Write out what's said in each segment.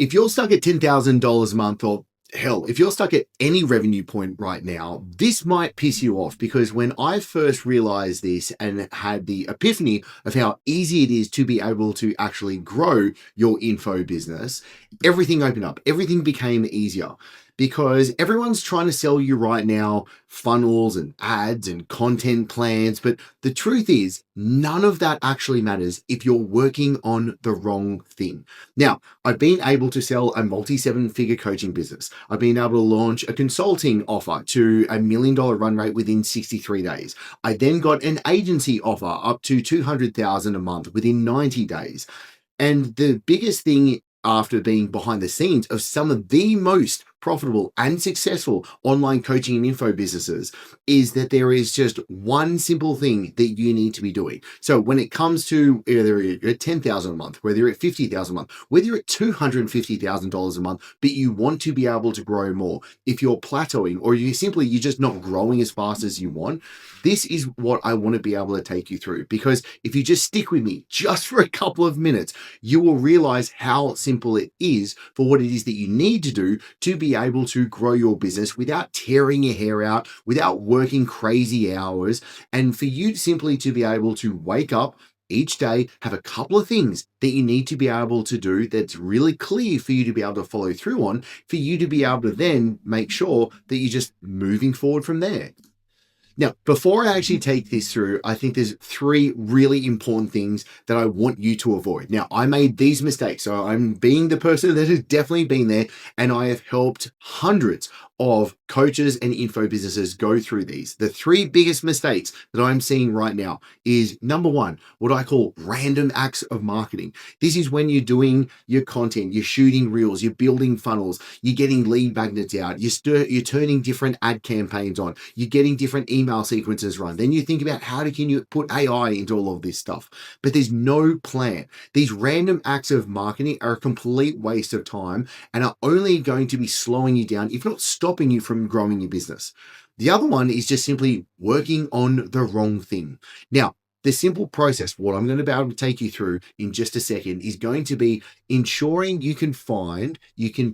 if you're stuck at $10,000 a month, or hell, if you're stuck at any revenue point right now, this might piss you off, because when I first realized this and had the epiphany of how easy it is to be able to actually grow your info business, everything opened up, everything became easier. Because everyone's trying to sell you right now funnels and ads and content plans. But the truth is, none of that actually matters if you're working on the wrong thing. Now, I've been able to sell a multi-7-figure coaching business. I've been able to launch a consulting offer to $1 million run rate within 63 days. I then got an agency offer up to $200,000 a month within 90 days. And the biggest thing, after being behind the scenes of some of the most profitable and successful online coaching and info businesses, is that there is just one simple thing that you need to be doing. So when it comes to whether you're at $10,000 a month, whether you're at $50,000 a month, whether you're at $250,000 a month, but you want to be able to grow more, if you're plateauing or you're just not growing as fast as you want, this is what I want to be able to take you through. Because if you just stick with me just for a couple of minutes, you will realize how simple it is for what it is that you need to do to be able to grow your business without tearing your hair out, without working crazy hours, and for you simply to be able to wake up each day, have a couple of things that you need to be able to do that's really clear for you to be able to follow through on, for you to be able to then make sure that you're just moving forward from there. Now, before I actually take this through, I think there's 3 really important things that I want you to avoid. Now, I made these mistakes, so I'm being the person that has definitely been there, and I have helped hundreds of coaches and info businesses go through these. The 3 biggest mistakes that I'm seeing right now is, number 1, what I call random acts of marketing. This is when you're doing your content, you're shooting reels, you're building funnels, you're getting lead magnets out, you're turning different ad campaigns on, you're getting different email sequences run. Then you think about can you put AI into all of this stuff, but there's no plan. These random acts of marketing are a complete waste of time and are only going to be slowing you down, if not stopping you from growing your business. The other one is just simply working on the wrong thing. Now, the simple process, what I'm going to be able to take you through in just a second, is going to be ensuring you can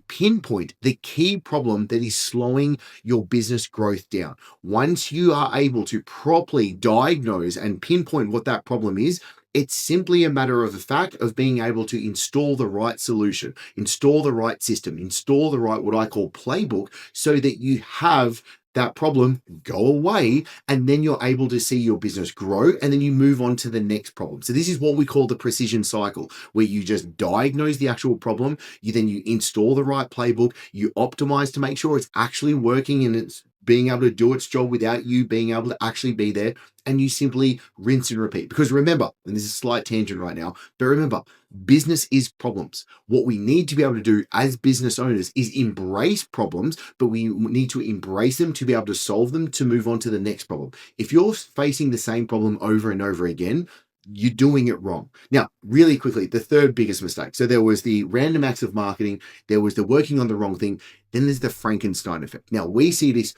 pinpoint the key problem that is slowing your business growth down. Once you are able to properly diagnose and pinpoint what that problem is, it's simply a matter of the fact of being able to install the right solution, install the right system, install the right, what I call playbook, so that you have that problem go away, and then you're able to see your business grow, and then you move on to the next problem. So this is what we call the precision cycle, where you just diagnose the actual problem, you install the right playbook, you optimize to make sure it's actually working and it's being able to do its job without you being able to actually be there, and you simply rinse and repeat. Because remember, and this is a slight tangent right now, but remember, business is problems. What we need to be able to do as business owners is embrace problems, but we need to embrace them to be able to solve them, to move on to the next problem. If you're facing the same problem over and over again, you're doing it wrong. Now, really quickly, the 3rd biggest mistake. So there was the random acts of marketing, there was the working on the wrong thing, then there's the Frankenstein effect. Now, we see this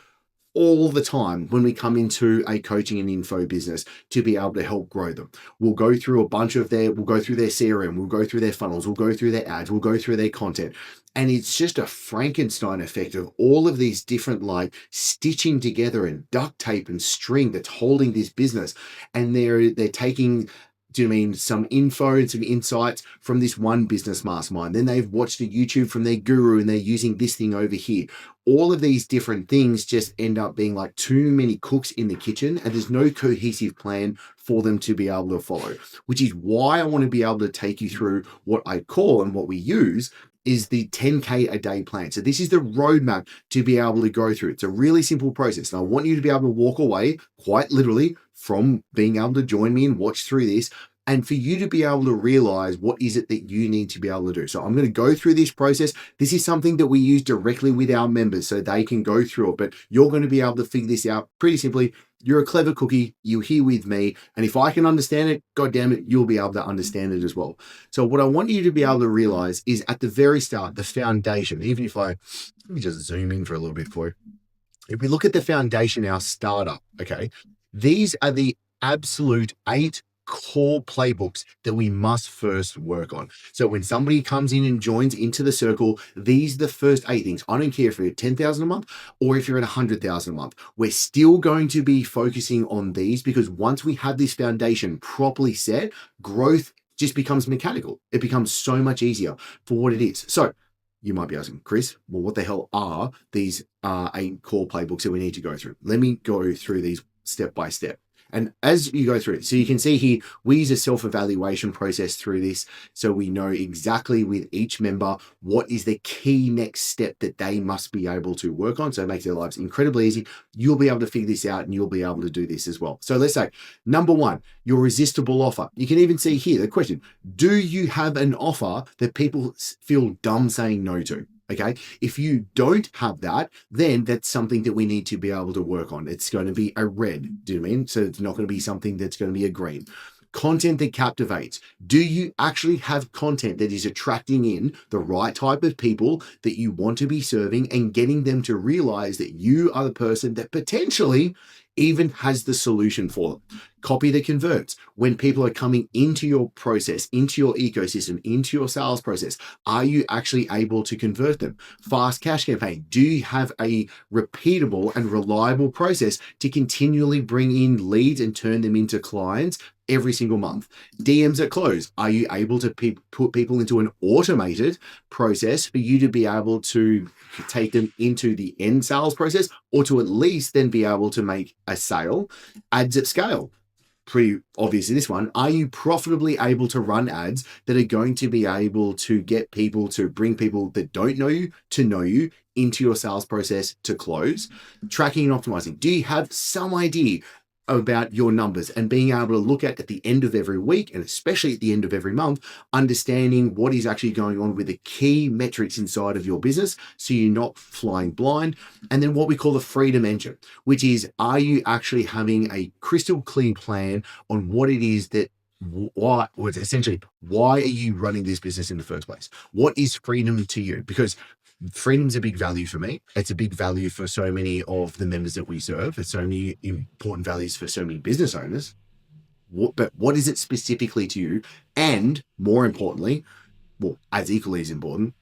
all the time when we come into a coaching and info business to be able to help grow them. We'll go through we'll go through their CRM, we'll go through their funnels, we'll go through their ads, we'll go through their content. And it's just a Frankenstein effect of all of these different stitching together and duct tape and string that's holding this business. And they're taking, do you mean some info and some insights from this one business mastermind? Then they've watched a YouTube from their guru and they're using this thing over here. All of these different things just end up being like too many cooks in the kitchen, and there's no cohesive plan for them to be able to follow, which is why I want to be able to take you through what I call, and what we use, is the 10K a day plan. So this is the roadmap to be able to go through. It's a really simple process. And I want you to be able to walk away quite literally from being able to join me and watch through this, and for you to be able to realize what is it that you need to be able to do. So I'm going to go through this process. This is something that we use directly with our members so they can go through it, but you're going to be able to figure this out pretty simply. You're a clever cookie, you're here with me, and if I can understand it, God damn it, you'll be able to understand it as well. So what I want you to be able to realize is, at the very start, the foundation, let me just zoom in for a little bit for you. If we look at the foundation, our startup, okay, these are the absolute 8 core playbooks that we must first work on. So when somebody comes in and joins into the circle, these are the first 8 things. I don't care if you're at 10,000 a month or if you're at 100,000 a month. We're still going to be focusing on these because once we have this foundation properly set, growth just becomes mechanical. It becomes so much easier for what it is. So you might be asking, Chris, well, what the hell are these 8 core playbooks that we need to go through? Let me go through these step by step. And as you go through it, so you can see here, we use a self-evaluation process through this. So we know exactly with each member, what is the key next step that they must be able to work on. So it makes their lives incredibly easy. You'll be able to figure this out and you'll be able to do this as well. So let's say, number 1, your resistible offer. You can even see here the question, do you have an offer that people feel dumb saying no to? Okay, if you don't have that, then that's something that we need to be able to work on. It's going to be a red, do you know what I mean? So it's not going to be something that's going to be a green. Content that captivates. Do you actually have content that is attracting in the right type of people that you want to be serving and getting them to realize that you are the person that potentially even has the solution for them? Copy that converts. When people are coming into your process, into your ecosystem, into your sales process, are you actually able to convert them? Fast cash campaign. Do you have a repeatable and reliable process to continually bring in leads and turn them into clients every single month? DMs at close. Are you able to put people into an automated process for you to be able to take them into the end sales process, or to at least then be able to make a sale? Ads at scale. Pretty obvious in this one. Are you profitably able to run ads that are going to be able to get people to bring people that don't know you to know you into your sales process to close? Tracking and optimizing. Do you have some idea about your numbers and being able to look at the end of every week, and especially at the end of every month, understanding what is actually going on with the key metrics inside of your business so you're not flying blind? And then what we call the freedom engine, which is, are you actually having a crystal clear plan on what it is that why are you running this business in the first place? What is freedom to you? Because freedom's a big value for me. It's a big value for so many of the members that we serve. It's so many important values for so many business owners. But what is it specifically to you? And more importantly, well, as equally as important,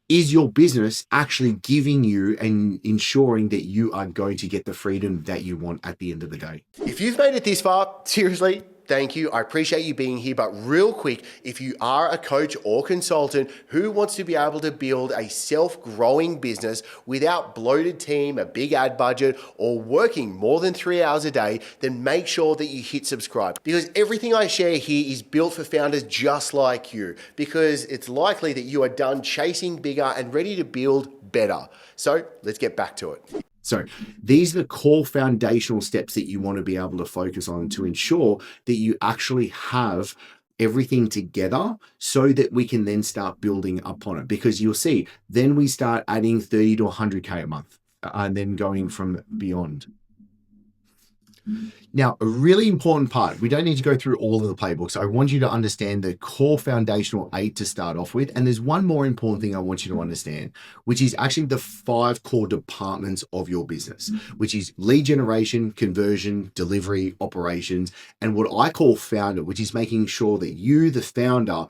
is your business actually giving you and ensuring that you are going to get the freedom that you want at the end of the day? If you've made it this far, seriously, thank you. I appreciate you being here. But real quick, if you are a coach or consultant who wants to be able to build a self-growing business without bloated team, a big ad budget, or working more than 3 hours a day, then make sure that you hit subscribe, because everything I share here is built for founders just like you, because it's likely that you are done chasing bigger and ready to build better. So let's get back to it. So these are the core foundational steps that you want to be able to focus on to ensure that you actually have everything together so that we can then start building upon it. Because you'll see, then we start adding 30 to 100K a month and then going from beyond. Now, a really important part, we don't need to go through all of the playbooks. I want you to understand the core foundational 8 to start off with. And there's one more important thing I want you to understand, which is actually the 5 core departments of your business, which is lead generation, conversion, delivery, operations, and what I call founder, which is making sure that you, the founder,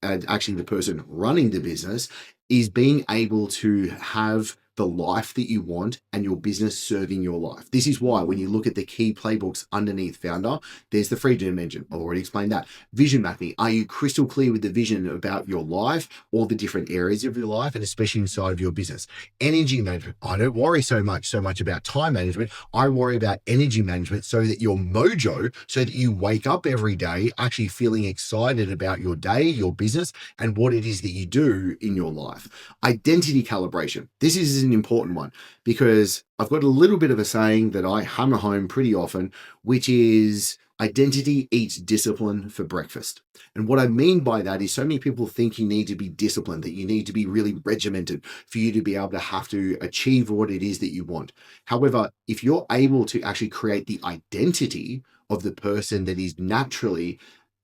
and actually the person running the business, is being able to have the life that you want and your business serving your life. This is why when you look at the key playbooks underneath founder, there's the freedom engine. I've already explained that. Vision mapping. Are you crystal clear with the vision about your life, all the different areas of your life, and especially inside of your business? Energy management. I don't worry so much about time management. I worry about energy management so that your mojo, so that you wake up every day actually feeling excited about your day, your business, and what it is that you do in your life. Identity calibration. This is an important one because I've got a little bit of a saying that I hammer home pretty often, which is identity eats discipline for breakfast. And what I mean by that is so many people think you need to be disciplined, that you need to be really regimented for you to be able to have to achieve what it is that you want. However, if you're able to actually create the identity of the person that is naturally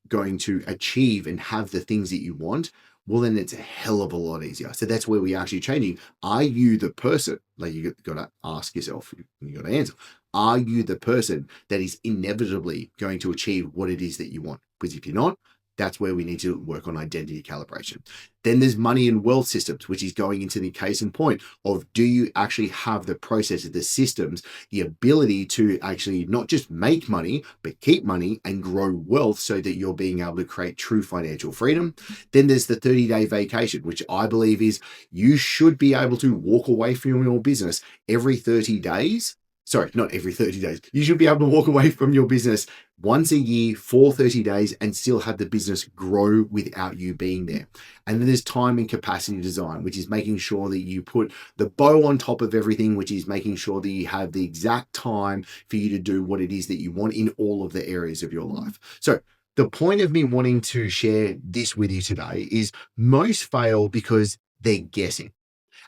going to achieve and have the things that you want, well, then it's a hell of a lot easier. So that's where we actually changing. Are you the person? Like you got to ask yourself, you got to answer. Are you the person that is inevitably going to achieve what it is that you want? Because if you're not, that's where we need to work on identity calibration. Then there's money and wealth systems, which is going into the case in point of, do you actually have the processes, the systems, the ability to actually not just make money, but keep money and grow wealth so that you're being able to create true financial freedom. Then there's the 30-day vacation, which I believe is you should be able to walk away from your business every 30 days. Sorry, not every 30 days. You should be able to walk away from your business once a year for 30 days and still have the business grow without you being there. And then there's time and capacity design, which is making sure that you put the bow on top of everything, which is making sure that you have the exact time for you to do what it is that you want in all of the areas of your life. So the point of me wanting to share this with you today is most fail because they're guessing.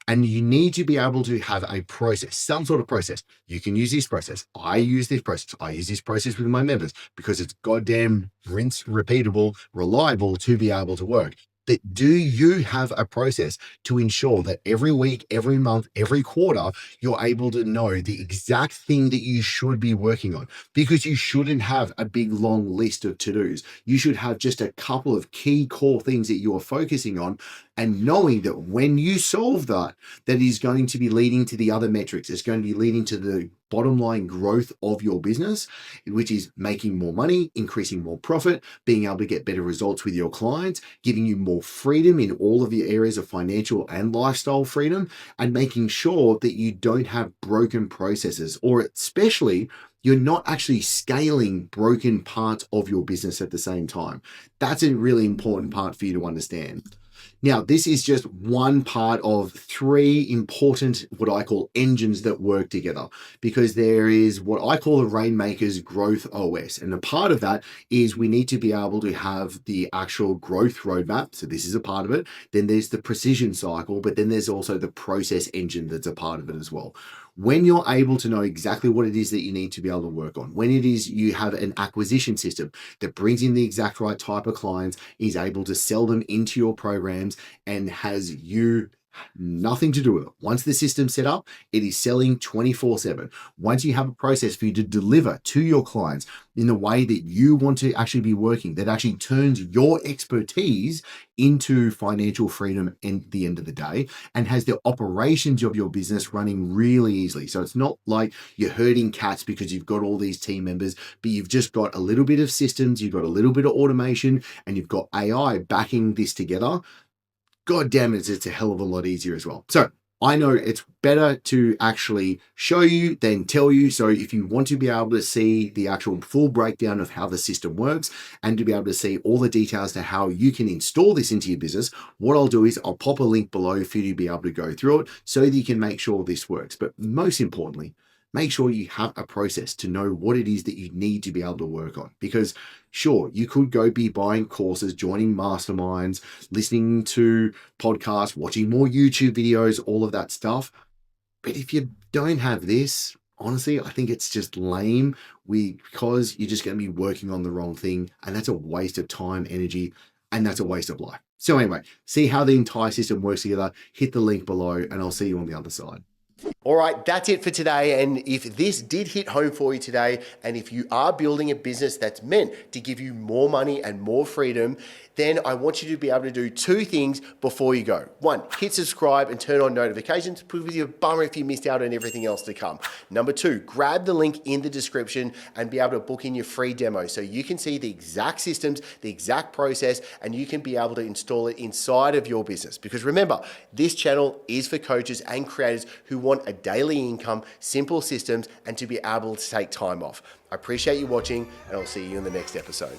And you need to be able to have a process, some sort of process. You can use this process. I use this process. I use this process with my members because it's goddamn rinse, repeatable, reliable to be able to work. But do you have a process to ensure that every week, every month, every quarter, you're able to know the exact thing that you should be working on? Because you shouldn't have a big, long list of to-dos. You should have just a couple of key core things that you are focusing on, and knowing that when you solve that, that is going to be leading to the other metrics. It's going to be leading to the bottom line growth of your business, which is making more money, increasing more profit, being able to get better results with your clients, giving you more freedom in all of the areas of financial and lifestyle freedom, and making sure that you don't have broken processes, or especially you're not actually scaling broken parts of your business at the same time. That's a really important part for you to understand. Now, this is just one part of three important, what I call engines that work together, because there is what I call the Rainmakers Growth OS. And a part of that is we need to be able to have the actual growth roadmap. So this is a part of it. Then there's the precision cycle, but then there's also the process engine that's a part of it as well. When you're able to know exactly what it is that you need to be able to work on, when it is you have an acquisition system that brings in the exact right type of clients, is able to sell them into your programs, and has you nothing to do with it. Once the system's set up, it is selling 24/7. Once you have a process for you to deliver to your clients in the way that you want to actually be working, that actually turns your expertise into financial freedom at the end of the day, and has the operations of your business running really easily. So it's not like you're herding cats because you've got all these team members, but you've just got a little bit of systems, you've got a little bit of automation, and you've got AI backing this together. God damn it, it's a hell of a lot easier as well. So I know it's better to actually show you than tell you. So if you want to be able to see the actual full breakdown of how the system works and to be able to see all the details to how you can install this into your business, what I'll do is I'll pop a link below for you to be able to go through it so that you can make sure this works. But most importantly, make sure you have a process to know what it is that you need to be able to work on. Because sure, you could go be buying courses, joining masterminds, listening to podcasts, watching more YouTube videos, all of that stuff. But if you don't have this, honestly, I think it's just lame because you're just going to be working on the wrong thing. And that's a waste of time, energy, and that's a waste of life. So anyway, see how the entire system works together. Hit the link below and I'll see you on the other side. All right, that's it for today. And if this did hit home for you today, and if you are building a business that's meant to give you more money and more freedom, then I want you to be able to do two things before you go. One, hit subscribe and turn on notifications. It would be a bummer if you missed out on everything else to come. Number two, grab the link in the description and be able to book in your free demo so you can see the exact systems, the exact process, and you can be able to install it inside of your business. Because remember, this channel is for coaches and creators who want a daily income, simple systems, and to be able to take time off. I appreciate you watching, and I'll see you in the next episode.